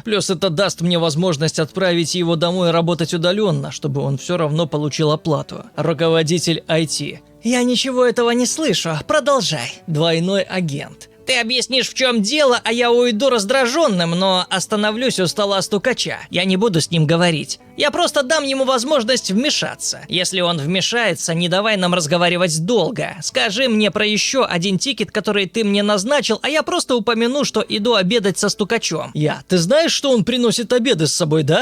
Плюс это даст мне возможность отправить его домой работать удаленно, чтобы он все равно получил оплату. Руководитель IT. Я ничего этого не слышу, продолжай. Двойной агент. Ты объяснишь, в чем дело, а я уйду раздраженным, но остановлюсь у стола стукача. Я не буду с ним говорить. Я просто дам ему возможность вмешаться. Если он вмешается, не давай нам разговаривать долго. Скажи мне про еще один тикет, который ты мне назначил, а я просто упомяну, что иду обедать со стукачом. Ты знаешь, что он приносит обеды с собой, да?